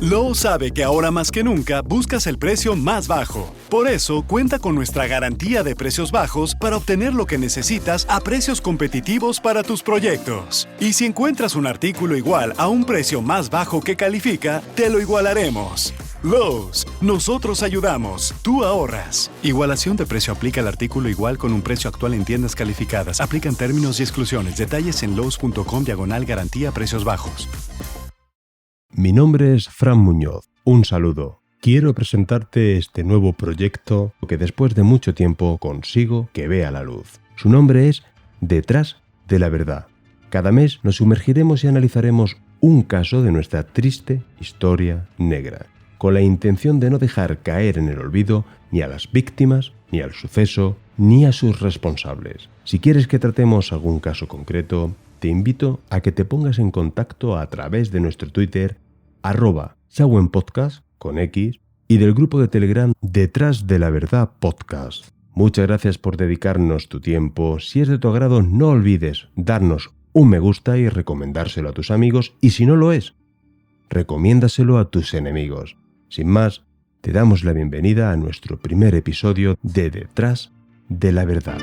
Lowe's sabe que ahora más que nunca buscas el precio más bajo. Por eso, cuenta con nuestra garantía de precios bajos para obtener lo que necesitas a precios competitivos para tus proyectos. Y si encuentras un artículo igual a un precio más bajo que califica, te lo igualaremos. Lowe's, nosotros ayudamos, tú ahorras. Igualación de precio aplica al artículo igual con un precio actual en tiendas calificadas. Aplican términos y exclusiones. Detalles en lowes.com/garantía precios bajos. Mi nombre es Fran Muñoz. Un saludo. Quiero presentarte este nuevo proyecto que después de mucho tiempo consigo que vea la luz. Su nombre es Detrás de la Verdad. Cada mes nos sumergiremos y analizaremos un caso de nuestra triste historia negra, con la intención de no dejar caer en el olvido ni a las víctimas, ni al suceso, ni a sus responsables. Si quieres que tratemos algún caso concreto, te invito a que te pongas en contacto a través de nuestro Twitter @ShawenPodcast con X y del grupo de Telegram Detrás de la Verdad Podcast. Muchas gracias por dedicarnos tu tiempo. Si es de tu agrado, no olvides darnos un me gusta y recomendárselo a tus amigos, y si no lo es, recomiéndaselo a tus enemigos. Sin más, te damos la bienvenida a nuestro primer episodio de Detrás de la Verdad.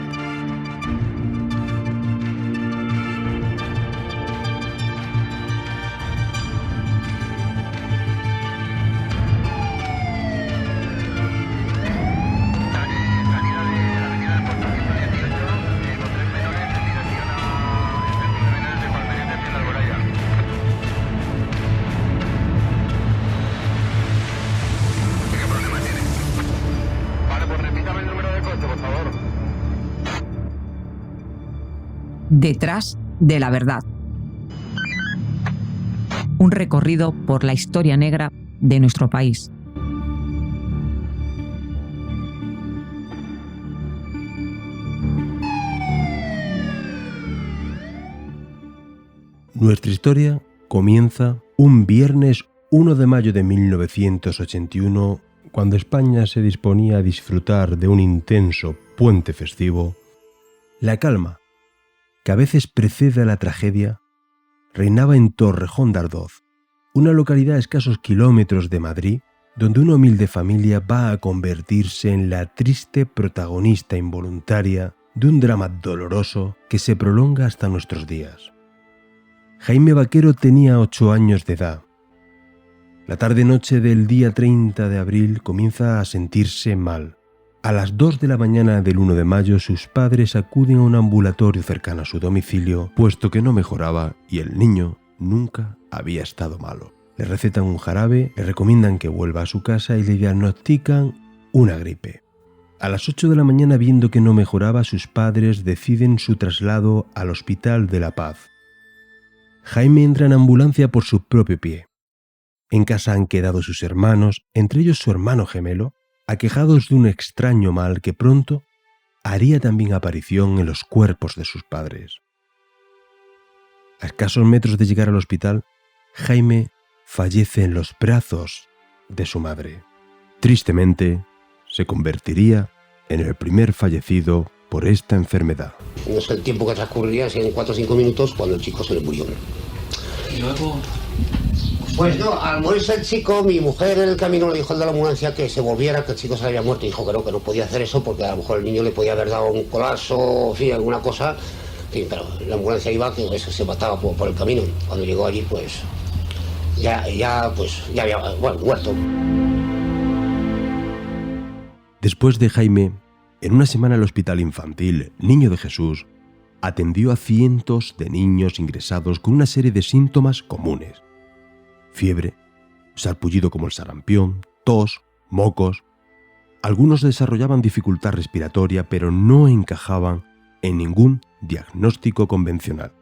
Detrás de la Verdad. Un recorrido por la historia negra de nuestro país. Nuestra historia comienza un viernes 1 de mayo de 1981, cuando España se disponía a disfrutar de un intenso puente festivo. La calma, que a veces precede a la tragedia, reinaba en Torrejón de Ardoz, una localidad a escasos kilómetros de Madrid, donde una humilde familia va a convertirse en la triste protagonista involuntaria de un drama doloroso que se prolonga hasta nuestros días. Jaime Vaquero tenía 8 años de edad. La tarde-noche del día 30 de abril comienza a sentirse mal. A las 2 de la mañana del 1 de mayo sus padres acuden a un ambulatorio cercano a su domicilio, puesto que no mejoraba y el niño nunca había estado malo. Le recetan un jarabe, le recomiendan que vuelva a su casa y le diagnostican una gripe. A las 8 de la mañana, viendo que no mejoraba, sus padres deciden su traslado al Hospital de la Paz. Jaime entra en ambulancia por su propio pie. En casa han quedado sus hermanos, entre ellos su hermano gemelo, aquejados de un extraño mal que pronto haría también aparición en los cuerpos de sus padres. A escasos metros de llegar al hospital, Jaime fallece en los brazos de su madre. Tristemente, se convertiría en el primer fallecido por esta enfermedad. No sé el tiempo que transcurriría, si en 4 o 5 minutos, cuando el chico se le murió. Y luego... Pues no, al morirse el chico, mi mujer en el camino le dijo al de la ambulancia que se volviera, que el chico se le había muerto, y dijo que no podía hacer eso porque a lo mejor el niño le podía haber dado un colapso, en fin, alguna cosa. En fin, pero la ambulancia iba, que eso se mataba por el camino. Cuando llegó allí, pues ya había, muerto. Después de Jaime, en una semana el Hospital Infantil Niño de Jesús atendió a cientos de niños ingresados con una serie de síntomas comunes: fiebre, sarpullido como el sarampión, tos, mocos. Algunos desarrollaban dificultad respiratoria, pero no encajaban en ningún diagnóstico convencional.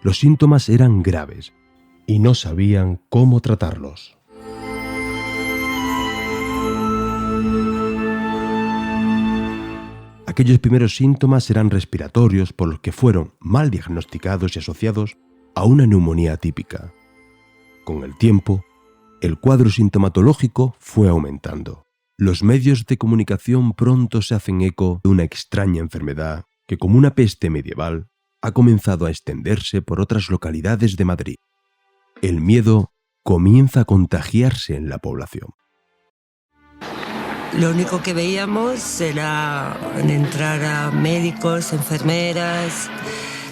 Los síntomas eran graves y no sabían cómo tratarlos. Aquellos primeros síntomas eran respiratorios, por los que fueron mal diagnosticados y asociados a una neumonía atípica. Con el tiempo, el cuadro sintomatológico fue aumentando. Los medios de comunicación pronto se hacen eco de una extraña enfermedad que, como una peste medieval, ha comenzado a extenderse por otras localidades de Madrid. El miedo comienza a contagiarse en la población. Lo único que veíamos era entrar a médicos, enfermeras,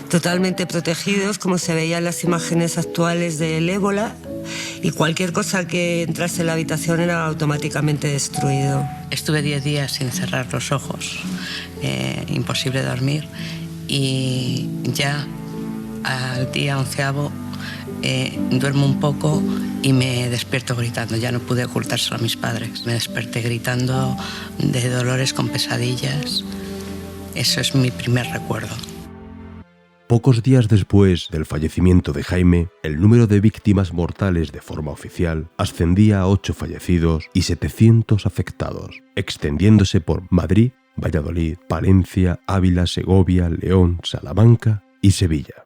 totalmente protegidos, como se veían las imágenes actuales del ébola, y cualquier cosa que entrase en la habitación era automáticamente destruido. Estuve 10 días sin cerrar los ojos, imposible dormir, y ya al día 11º duermo un poco y me despierto gritando. Ya no pude ocultárselo a mis padres. Me desperté gritando de dolores con pesadillas. Eso es mi primer recuerdo. Pocos días después del fallecimiento de Jaime, el número de víctimas mortales de forma oficial ascendía a 8 fallecidos y 700 afectados, extendiéndose por Madrid, Valladolid, Palencia, Ávila, Segovia, León, Salamanca y Sevilla.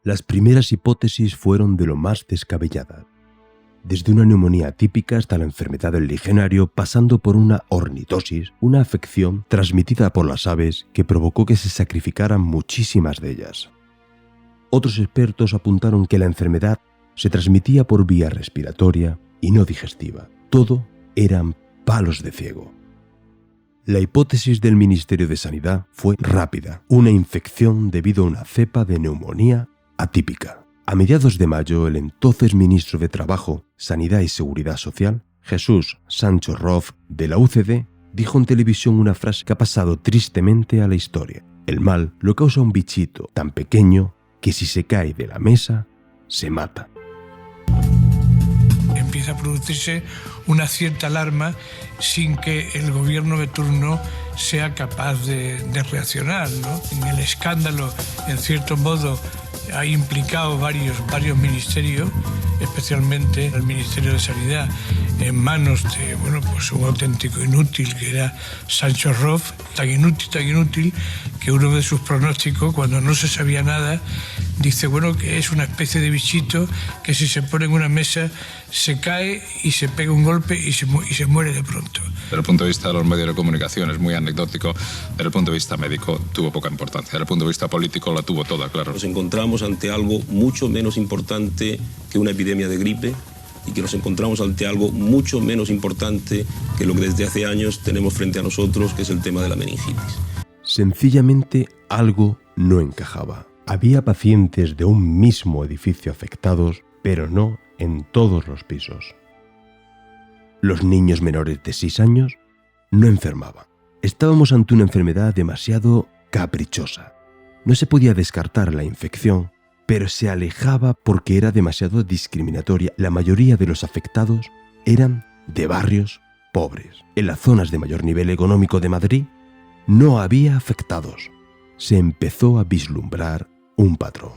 Las primeras hipótesis fueron de lo más descabelladas, desde una neumonía típica hasta la enfermedad del legionario, pasando por una ornitosis, una afección transmitida por las aves que provocó que se sacrificaran muchísimas de ellas. Otros expertos apuntaron que la enfermedad se transmitía por vía respiratoria y no digestiva. Todo eran palos de ciego. La hipótesis del Ministerio de Sanidad fue rápida, una infección debido a una cepa de neumonía atípica. A mediados de mayo, el entonces ministro de Trabajo, Sanidad y Seguridad Social, Jesús Sancho Rof, de la UCD, dijo en televisión una frase que ha pasado tristemente a la historia. El mal lo causa un bichito tan pequeño que si se cae de la mesa, se mata. Empieza a producirse una cierta alarma sin que el gobierno de turno sea capaz de reaccionar, ¿no? En el escándalo, en cierto modo, ha implicado varios ministerios, especialmente el Ministerio de Sanidad, en manos de un auténtico inútil que era Sancho Rof, tan inútil que uno de sus pronósticos, cuando no se sabía nada, dice que es una especie de bichito que si se pone en una mesa se cae y se pega un golpe y se muere de pronto. Desde el punto de vista de los medios de comunicación es muy anecdótico, desde el punto de vista médico tuvo poca importancia, desde el punto de vista político la tuvo toda, claro. Nos encontramos ante algo mucho menos importante que una epidemia de gripe y que nos encontramos ante algo mucho menos importante que lo que desde hace años tenemos frente a nosotros, que es el tema de la meningitis. Sencillamente algo no encajaba. Había pacientes de un mismo edificio afectados, pero no en todos los pisos. Los niños menores de 6 años no enfermaban. Estábamos ante una enfermedad demasiado caprichosa. No se podía descartar la infección, pero se alejaba porque era demasiado discriminatoria. La mayoría de los afectados eran de barrios pobres. En las zonas de mayor nivel económico de Madrid no había afectados. Se empezó a vislumbrar un patrón.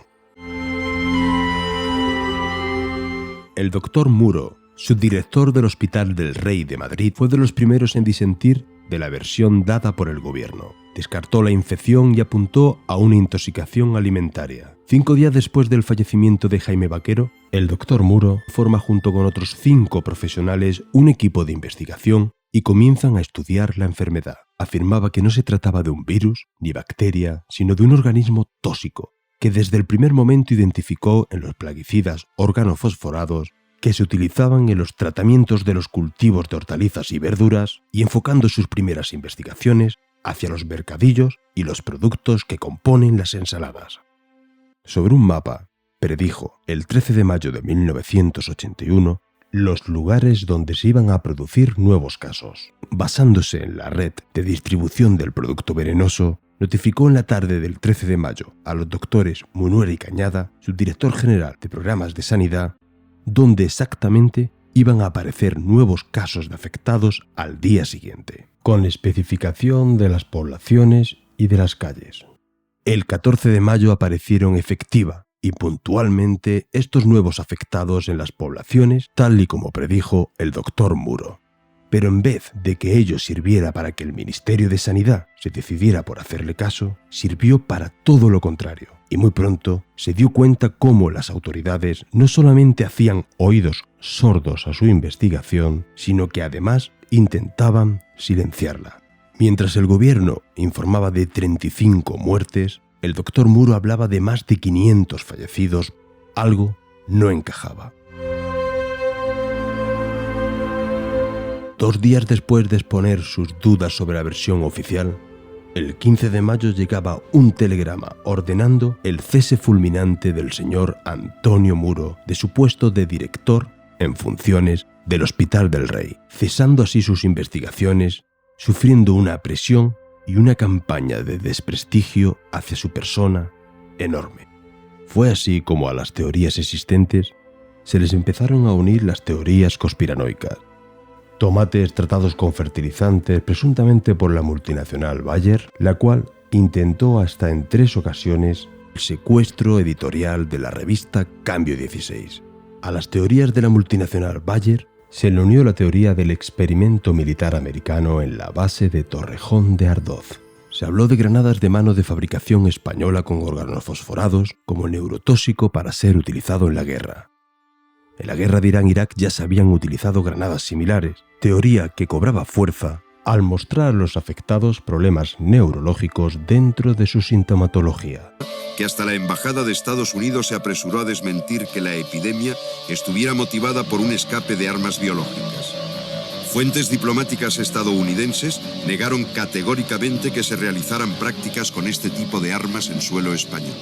El doctor Muro, subdirector del Hospital del Rey de Madrid, fue de los primeros en disentir de la versión dada por el gobierno. Descartó la infección y apuntó a una intoxicación alimentaria. 5 días después del fallecimiento de Jaime Vaquero, el doctor Muro forma junto con otros 5 profesionales un equipo de investigación y comienzan a estudiar la enfermedad. Afirmaba que no se trataba de un virus ni bacteria, sino de un organismo tóxico, que desde el primer momento identificó en los plaguicidas organofosforados que se utilizaban en los tratamientos de los cultivos de hortalizas y verduras, y enfocando sus primeras investigaciones hacia los mercadillos y los productos que componen las ensaladas. Sobre un mapa, predijo el 13 de mayo de 1981 los lugares donde se iban a producir nuevos casos. Basándose en la red de distribución del producto venenoso, notificó en la tarde del 13 de mayo a los doctores Munuera y Cañada, subdirector general de programas de sanidad, donde exactamente iban a aparecer nuevos casos de afectados al día siguiente, con especificación de las poblaciones y de las calles. El 14 de mayo aparecieron efectiva y puntualmente estos nuevos afectados en las poblaciones, tal y como predijo el doctor Muro. Pero en vez de que ello sirviera para que el Ministerio de Sanidad se decidiera por hacerle caso, sirvió para todo lo contrario. Y muy pronto se dio cuenta cómo las autoridades no solamente hacían oídos sordos a su investigación, sino que además intentaban silenciarla. Mientras el gobierno informaba de 35 muertes, el doctor Muro hablaba de más de 500 fallecidos. Algo no encajaba. 2 días después de exponer sus dudas sobre la versión oficial, el 15 de mayo llegaba un telegrama ordenando el cese fulminante del señor Antonio Muro de su puesto de director en funciones del Hospital del Rey, cesando así sus investigaciones, sufriendo una presión y una campaña de desprestigio hacia su persona enorme. Fue así como a las teorías existentes se les empezaron a unir las teorías conspiranoicas. Tomates tratados con fertilizantes presuntamente por la multinacional Bayer, la cual intentó hasta en 3 ocasiones el secuestro editorial de la revista Cambio 16. A las teorías de la multinacional Bayer se le unió la teoría del experimento militar americano en la base de Torrejón de Ardoz. Se habló de granadas de mano de fabricación española con organofosforados como neurotóxico para ser utilizado en la guerra. En la guerra de Irán-Irak ya se habían utilizado granadas similares, teoría que cobraba fuerza al mostrar a los afectados problemas neurológicos dentro de su sintomatología. Que hasta la Embajada de Estados Unidos se apresuró a desmentir que la epidemia estuviera motivada por un escape de armas biológicas. Fuentes diplomáticas estadounidenses negaron categóricamente que se realizaran prácticas con este tipo de armas en suelo español.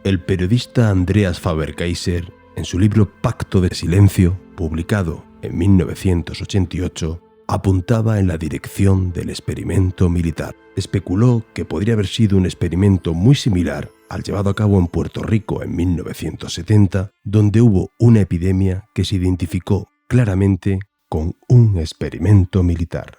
El periodista Andreas Faber-Kaiser, en su libro Pacto de Silencio, publicado en 1988, apuntaba en la dirección del experimento militar. Especuló que podría haber sido un experimento muy similar al llevado a cabo en Puerto Rico en 1970, donde hubo una epidemia que se identificó claramente con un experimento militar.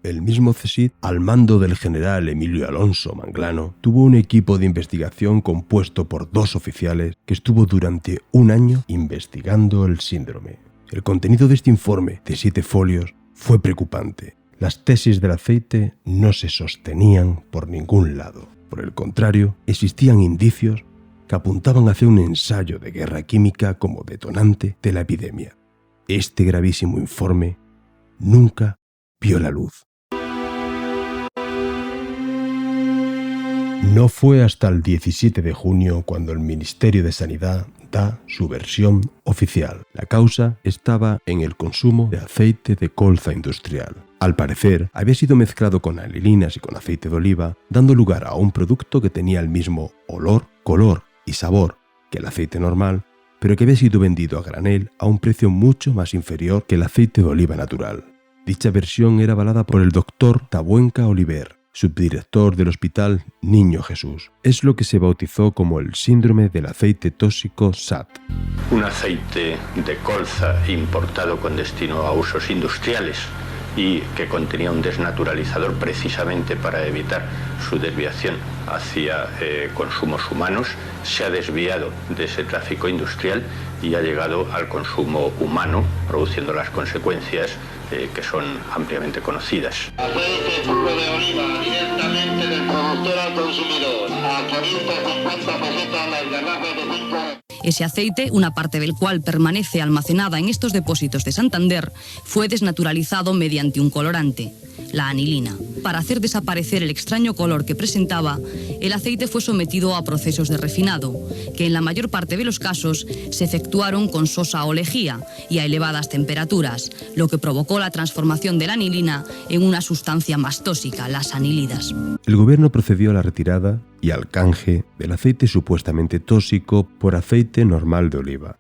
El mismo CSIC, al mando del general Emilio Alonso Manglano, tuvo un equipo de investigación compuesto por 2 oficiales que estuvo durante 1 año investigando el síndrome. El contenido de este informe, de 7 folios, fue preocupante. Las tesis del aceite no se sostenían por ningún lado. Por el contrario, existían indicios que apuntaban hacia un ensayo de guerra química como detonante de la epidemia. Este gravísimo informe nunca vio la luz. No fue hasta el 17 de junio cuando el Ministerio de Sanidad da su versión oficial. La causa estaba en el consumo de aceite de colza industrial. Al parecer, había sido mezclado con anilinas y con aceite de oliva, dando lugar a un producto que tenía el mismo olor, color y sabor que el aceite normal, pero que había sido vendido a granel a un precio mucho más inferior que el aceite de oliva natural. Dicha versión era avalada por el doctor Tabuenca Oliver, subdirector del Hospital Niño Jesús. Es lo que se bautizó como el síndrome del aceite tóxico SAT. Un aceite de colza importado con destino a usos industriales y que contenía un desnaturalizador precisamente para evitar su desviación hacia consumos humanos, se ha desviado de ese tráfico industrial y ha llegado al consumo humano, produciendo las consecuencias que son ampliamente conocidas. Aceite puro de oliva directamente del productor al consumidor, a 550 pesetas las garrafas de 5. Ese aceite, una parte del cual permanece almacenada en estos depósitos de Santander, fue desnaturalizado mediante un colorante, la anilina. Para hacer desaparecer el extraño color que presentaba, el aceite fue sometido a procesos de refinado, que en la mayor parte de los casos se efectuaron con sosa o lejía y a elevadas temperaturas, lo que provocó la transformación de la anilina en una sustancia más tóxica, las anilidas. El gobierno procedió a la retirada y al canje del aceite supuestamente tóxico por aceite normal de oliva.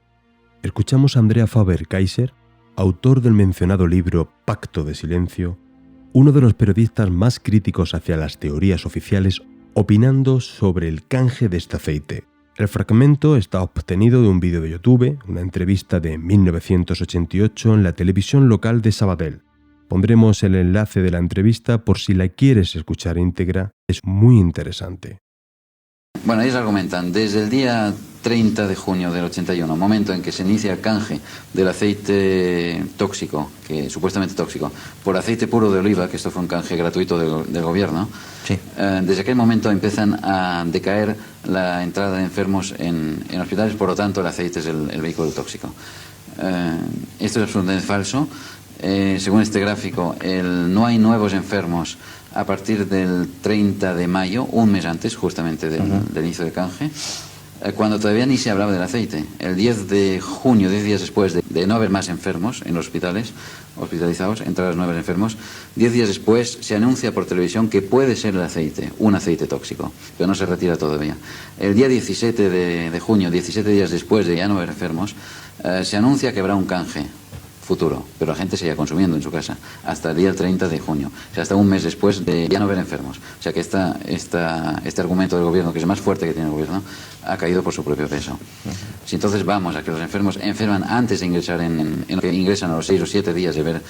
Escuchamos a Andrea Faber-Kaiser, autor del mencionado libro Pacto de Silencio, uno de los periodistas más críticos hacia las teorías oficiales, opinando sobre el canje de este aceite. El fragmento está obtenido de un vídeo de YouTube, una entrevista de 1988 en la televisión local de Sabadell. Pondremos el enlace de la entrevista por si la quieres escuchar íntegra, es muy interesante. Bueno, ellos argumentan, desde el día 30 de junio del 81, momento en que se inicia el canje del aceite tóxico, que supuestamente tóxico, por aceite puro de oliva, que esto fue un canje gratuito del gobierno, sí. Desde aquel momento empiezan a decaer la entrada de enfermos en hospitales, por lo tanto el aceite es el vehículo tóxico. Esto es absolutamente falso. Según este gráfico, no hay nuevos enfermos a partir del 30 de mayo, un mes antes justamente del inicio del canje. cuando todavía ni se hablaba del aceite. El 10 de junio, 10 días después de no haber más enfermos en los hospitales, hospitalizados, entradas nuevas enfermos, 10 días después se anuncia por televisión que puede ser el aceite, un aceite tóxico, pero no se retira todavía. El día 17 de junio, 17 días después de ya no haber enfermos, se anuncia que habrá un canje futuro, pero la gente seguía consumiendo en su casa hasta el día 30 de junio, o sea, hasta un mes después de ya no haber enfermos. O sea que este argumento del gobierno, que es el más fuerte que tiene el gobierno, ha caído por su propio peso. Si entonces vamos a que los enfermos enferman antes de ingresar en lo que ingresan a los 6 o 7 días de haber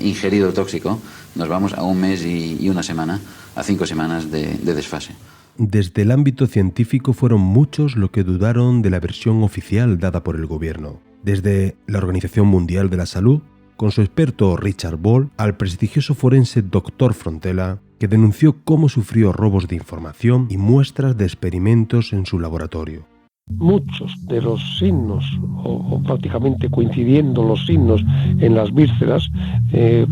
ingerido el tóxico, nos vamos a un mes y una semana, a 5 semanas de desfase. Desde el ámbito científico fueron muchos los que dudaron de la versión oficial dada por el gobierno. Desde la Organización Mundial de la Salud, con su experto Richard Ball, al prestigioso forense Dr. Frontella, que denunció cómo sufrió robos de información y muestras de experimentos en su laboratorio. Muchos de los signos, o prácticamente coincidiendo los signos en las vísceras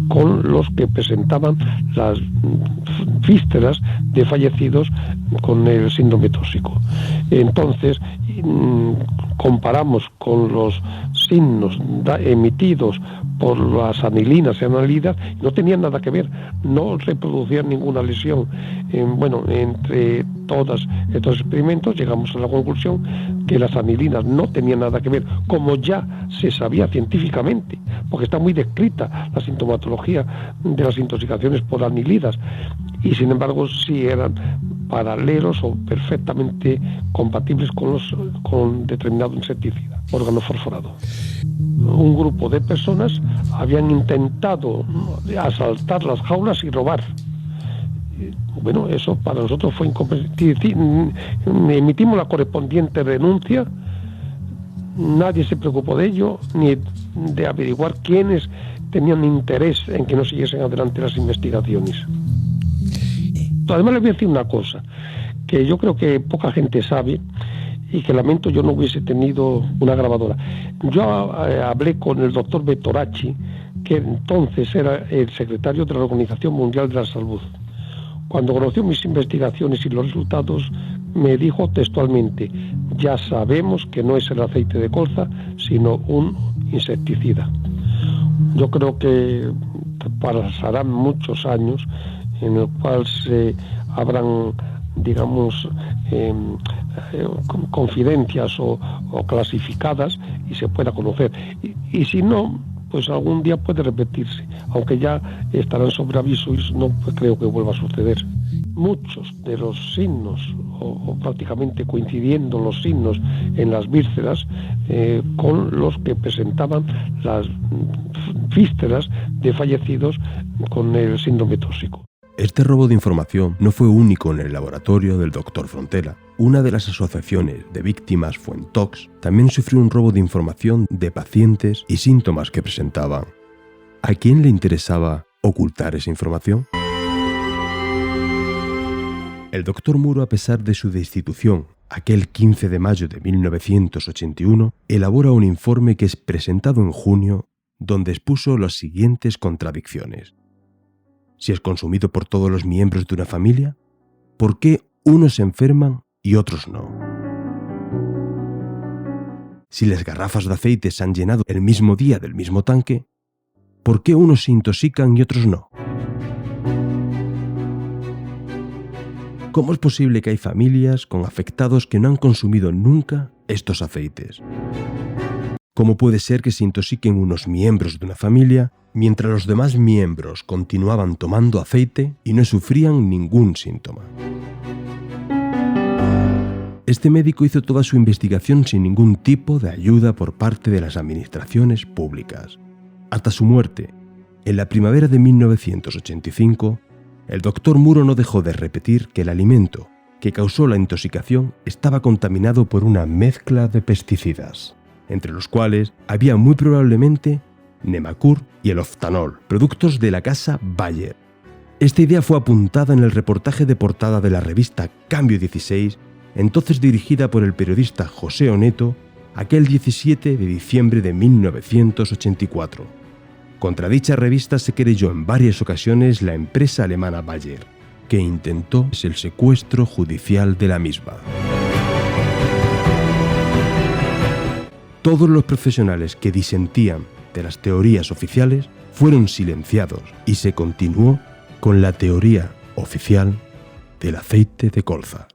con los que presentaban las vísceras de fallecidos con el síndrome tóxico. Entonces, comparamos con los signos emitidos por las anilinas y analidas, no tenían nada que ver, no reproducían ninguna lesión. Entre todos estos experimentos llegamos a la conclusión que las anilinas no tenían nada que ver, como ya se sabía científicamente, porque está muy descrita la sintomatología de las intoxicaciones por anilidas, y sin embargo sí eran paralelos o perfectamente compatibles con determinado insecticida, órgano fosforado. Un grupo de personas habían intentado asaltar las jaulas y robar. Bueno, eso para nosotros fue incomprensible. Emitimos la correspondiente renuncia, nadie se preocupó de ello, ni de averiguar quiénes tenían interés en que no siguiesen adelante las investigaciones. Además les voy a decir una cosa, que yo creo que poca gente sabe, y que lamento yo no hubiese tenido una grabadora. Yo hablé con el doctor Vettoracci, que entonces era el secretario de la Organización Mundial de la Salud. Cuando conoció mis investigaciones y los resultados, me dijo textualmente: ya sabemos que no es el aceite de colza, sino un insecticida. Yo creo que pasarán muchos años en el cual se habrán, digamos, confidencias o clasificadas y se pueda conocer. Y si no, pues algún día puede repetirse, aunque ya estarán sobre aviso y no creo que vuelva a suceder. Muchos de los signos, o prácticamente coincidiendo los signos en las vísceras con los que presentaban las vísceras de fallecidos con el síndrome tóxico. Este robo de información no fue único en el laboratorio del Dr. Frontella. Una de las asociaciones de víctimas, Fuentox, también sufrió un robo de información de pacientes y síntomas que presentaban. ¿A quién le interesaba ocultar esa información? El Dr. Muro, a pesar de su destitución, aquel 15 de mayo de 1981, elabora un informe que es presentado en junio, donde expuso las siguientes contradicciones. Si es consumido por todos los miembros de una familia, ¿por qué unos se enferman y otros no? Si las garrafas de aceite se han llenado el mismo día del mismo tanque, ¿por qué unos se intoxican y otros no? ¿Cómo es posible que hay familias con afectados que no han consumido nunca estos aceites? ¿Cómo puede ser que se intoxiquen unos miembros de una familia mientras los demás miembros continuaban tomando aceite y no sufrían ningún síntoma? Este médico hizo toda su investigación sin ningún tipo de ayuda por parte de las administraciones públicas. Hasta su muerte, en la primavera de 1985, el Dr. Muro no dejó de repetir que el alimento que causó la intoxicación estaba contaminado por una mezcla de pesticidas, entre los cuales había muy probablemente Nemacur y el Oftanol, productos de la casa Bayer. Esta idea fue apuntada en el reportaje de portada de la revista Cambio 16, entonces dirigida por el periodista José Oneto, aquel 17 de diciembre de 1984. Contra dicha revista se querelló en varias ocasiones la empresa alemana Bayer, que intentó el secuestro judicial de la misma. Todos los profesionales que disentían de las teorías oficiales fueron silenciados y se continuó con la teoría oficial del aceite de colza.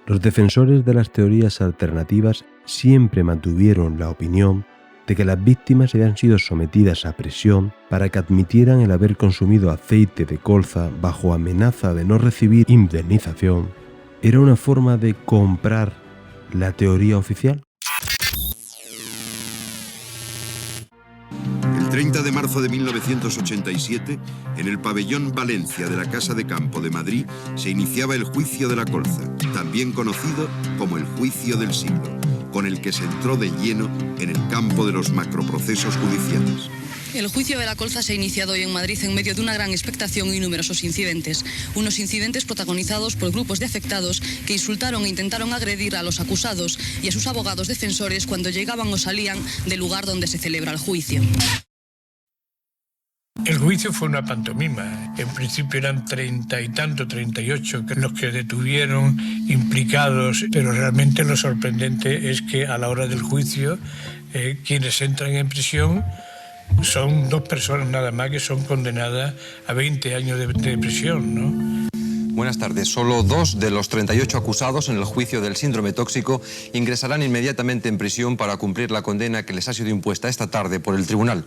Los defensores de las teorías alternativas siempre mantuvieron la opinión de que las víctimas habían sido sometidas a presión para que admitieran el haber consumido aceite de colza bajo amenaza de no recibir indemnización. ¿Era una forma de comprar la teoría oficial? El 30 de marzo de 1987, en el pabellón Valencia de la Casa de Campo de Madrid, se iniciaba el juicio de la colza, también conocido como el juicio del siglo, con el que se entró de lleno en el campo de los macroprocesos judiciales. El juicio de la colza se ha iniciado hoy en Madrid en medio de una gran expectación y numerosos incidentes. Unos incidentes protagonizados por grupos de afectados que insultaron e intentaron agredir a los acusados y a sus abogados defensores cuando llegaban o salían del lugar donde se celebra el juicio. El juicio fue una pantomima. En principio eran 38 los que detuvieron implicados, pero realmente lo sorprendente es que a la hora del juicio quienes entran en prisión son 2 personas nada más que son condenadas a 20 años de prisión, ¿no? Buenas tardes. Solo 2 de los 38 acusados en el juicio del síndrome tóxico ingresarán inmediatamente en prisión para cumplir la condena que les ha sido impuesta esta tarde por el tribunal.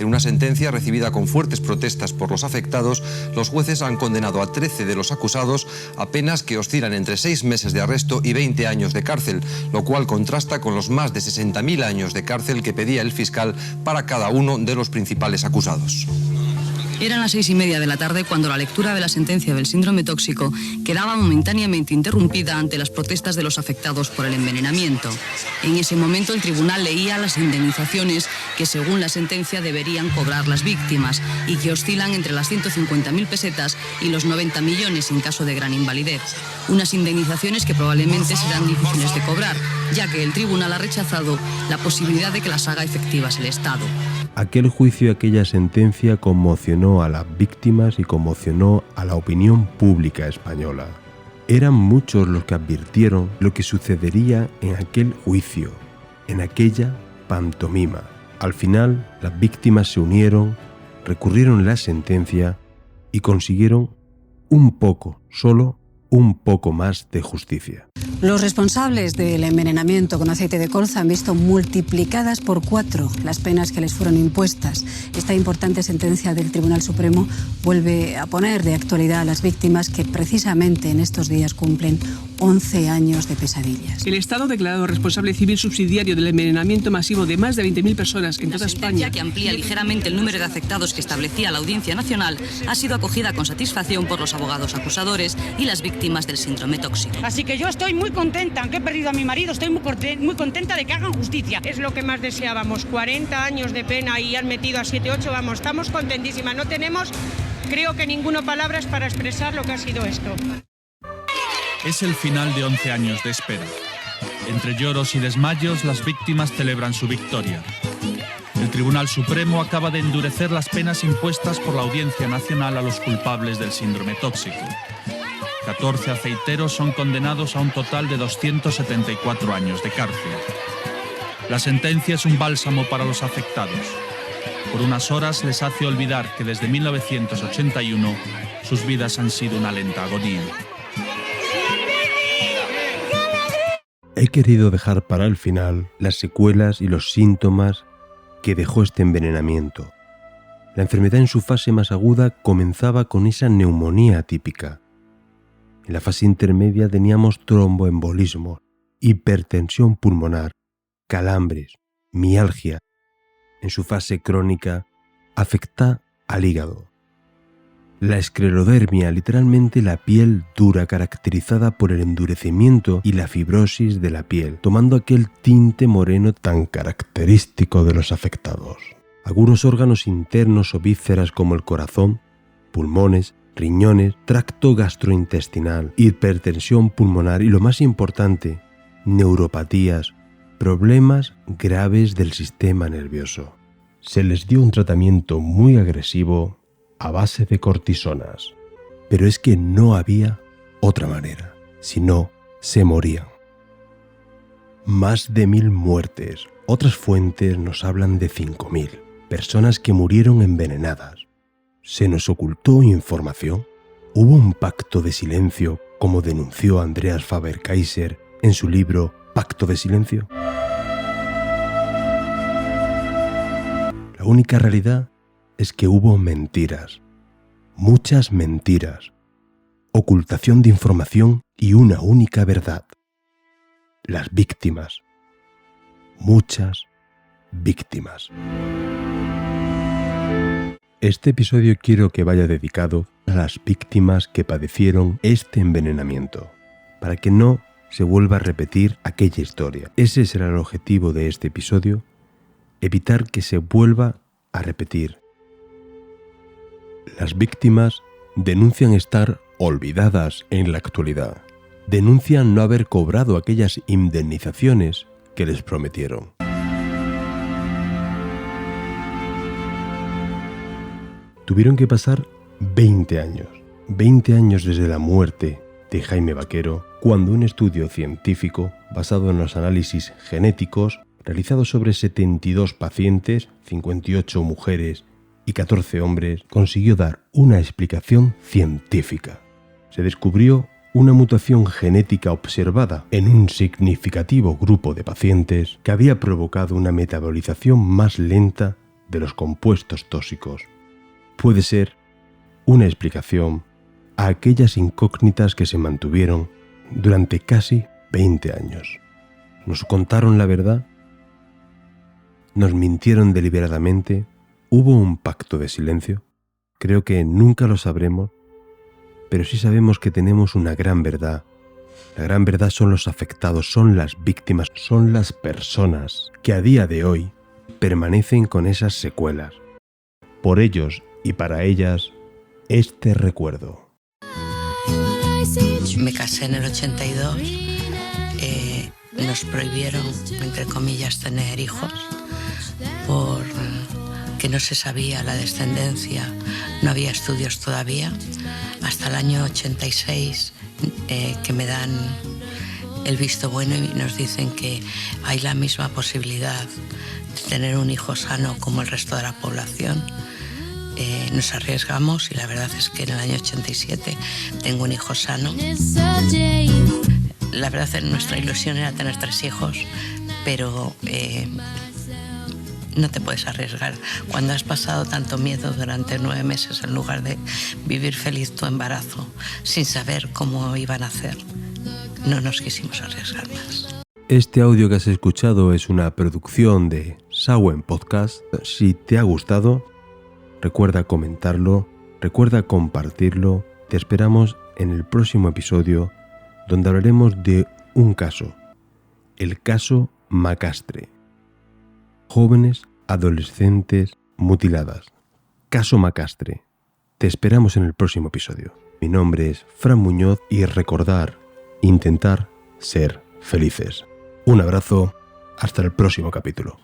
En una sentencia recibida con fuertes protestas por los afectados, los jueces han condenado a 13 de los acusados a penas que oscilan entre 6 meses de arresto y 20 años de cárcel, lo cual contrasta con los más de 60.000 años de cárcel que pedía el fiscal para cada uno de los principales acusados. Eran las 6:30 de la tarde cuando la lectura de la sentencia del síndrome tóxico quedaba momentáneamente interrumpida ante las protestas de los afectados por el envenenamiento. En ese momento el tribunal leía las indemnizaciones que según la sentencia deberían cobrar las víctimas y que oscilan entre las 150.000 pesetas y los 90 millones en caso de gran invalidez. Unas indemnizaciones que probablemente serán difíciles de cobrar, ya que el tribunal ha rechazado la posibilidad de que las haga efectivas el Estado. Aquel juicio y aquella sentencia conmocionó a las víctimas y conmocionó a la opinión pública española. Eran muchos los que advirtieron lo que sucedería en aquel juicio, en aquella pantomima. Al final, las víctimas se unieron, recurrieron a la sentencia y consiguieron un poco, solo un poco más de justicia. Los responsables del envenenamiento con aceite de colza han visto multiplicadas por 4 las penas que les fueron impuestas. Esta importante sentencia del Tribunal Supremo vuelve a poner de actualidad a las víctimas que precisamente en estos días cumplen 11 años de pesadillas. El Estado declarado responsable civil subsidiario del envenenamiento masivo de más de 20.000 personas en toda España. La sentencia, que amplía ligeramente el número de afectados que establecía la Audiencia Nacional, ha sido acogida con satisfacción por los abogados acusadores y las víctimas del síndrome tóxico. Así que yo estoy muy contenta, aunque he perdido a mi marido, estoy muy contenta de que hagan justicia. Es lo que más deseábamos, 40 años de pena y han metido a 7, 8, vamos, estamos contentísimas. No tenemos, creo que ninguno palabras para expresar lo que ha sido esto. Es el final de 11 años de espera. Entre lloros y desmayos, las víctimas celebran su victoria. El Tribunal Supremo acaba de endurecer las penas impuestas por la Audiencia Nacional a los culpables del síndrome tóxico. 14 aceiteros son condenados a un total de 274 años de cárcel. La sentencia es un bálsamo para los afectados. Por unas horas les hace olvidar que desde 1981 sus vidas han sido una lenta agonía. He querido dejar para el final las secuelas y los síntomas que dejó este envenenamiento. La enfermedad en su fase más aguda comenzaba con esa neumonía típica. En la fase intermedia teníamos tromboembolismo, hipertensión pulmonar, calambres, mialgia. En su fase crónica afecta al hígado. La esclerodermia, literalmente la piel dura caracterizada por el endurecimiento y la fibrosis de la piel, tomando aquel tinte moreno tan característico de los afectados. Algunos órganos internos o vísceras como el corazón, pulmones, riñones, tracto gastrointestinal, hipertensión pulmonar y lo más importante, neuropatías, problemas graves del sistema nervioso. Se les dio un tratamiento muy agresivo a base de cortisonas, pero es que no había otra manera. si no, se morían. Más de 1000 muertes. Otras fuentes nos hablan de 5000 personas que murieron envenenadas. ¿Se nos ocultó información? ¿Hubo un pacto de silencio, como denunció Andreas Faber-Kaiser en su libro Pacto de Silencio? La única realidad es que hubo mentiras, muchas mentiras, ocultación de información y una única verdad. Las víctimas, muchas víctimas. Este episodio quiero que vaya dedicado a las víctimas que padecieron este envenenamiento, para que no se vuelva a repetir aquella historia. Ese será el objetivo de este episodio, evitar que se vuelva a repetir. Las víctimas denuncian estar olvidadas en la actualidad. Denuncian no haber cobrado aquellas indemnizaciones que les prometieron. Tuvieron que pasar 20 años desde la muerte de Jaime Vaquero, cuando un estudio científico basado en los análisis genéticos realizados sobre 72 pacientes, 58 mujeres y 14 hombres, consiguió dar una explicación científica. Se descubrió una mutación genética observada en un significativo grupo de pacientes que había provocado una metabolización más lenta de los compuestos tóxicos. Puede ser una explicación a aquellas incógnitas que se mantuvieron durante casi 20 años. ¿Nos contaron la verdad? ¿Nos mintieron deliberadamente? ¿Hubo un pacto de silencio? Creo que nunca lo sabremos, pero sí sabemos que tenemos una gran verdad. La gran verdad son los afectados, son las víctimas, son las personas que a día de hoy permanecen con esas secuelas. Por ellos y para ellas, este recuerdo. Me casé en el 82, nos prohibieron, entre comillas, tener hijos porque no se sabía la descendencia, no había estudios todavía, hasta el año 86 que me dan el visto bueno y nos dicen que hay la misma posibilidad de tener un hijo sano como el resto de la población. Nos arriesgamos y la verdad es que en el año 87 tengo un hijo sano. La verdad es que nuestra ilusión era tener 3 hijos, pero no te puedes arriesgar. Cuando has pasado tanto miedo durante 9 meses en lugar de vivir feliz tu embarazo sin saber cómo iban a hacer, no nos quisimos arriesgar más. Este audio que has escuchado es una producción de Sauen Podcast. Si te ha gustado, recuerda comentarlo, recuerda compartirlo. Te esperamos en el próximo episodio, donde hablaremos de un caso, el caso Macastre. Jóvenes, adolescentes, mutiladas. Caso Macastre. Te esperamos en el próximo episodio. Mi nombre es Fran Muñoz y recordar, intentar ser felices. Un abrazo, hasta el próximo capítulo.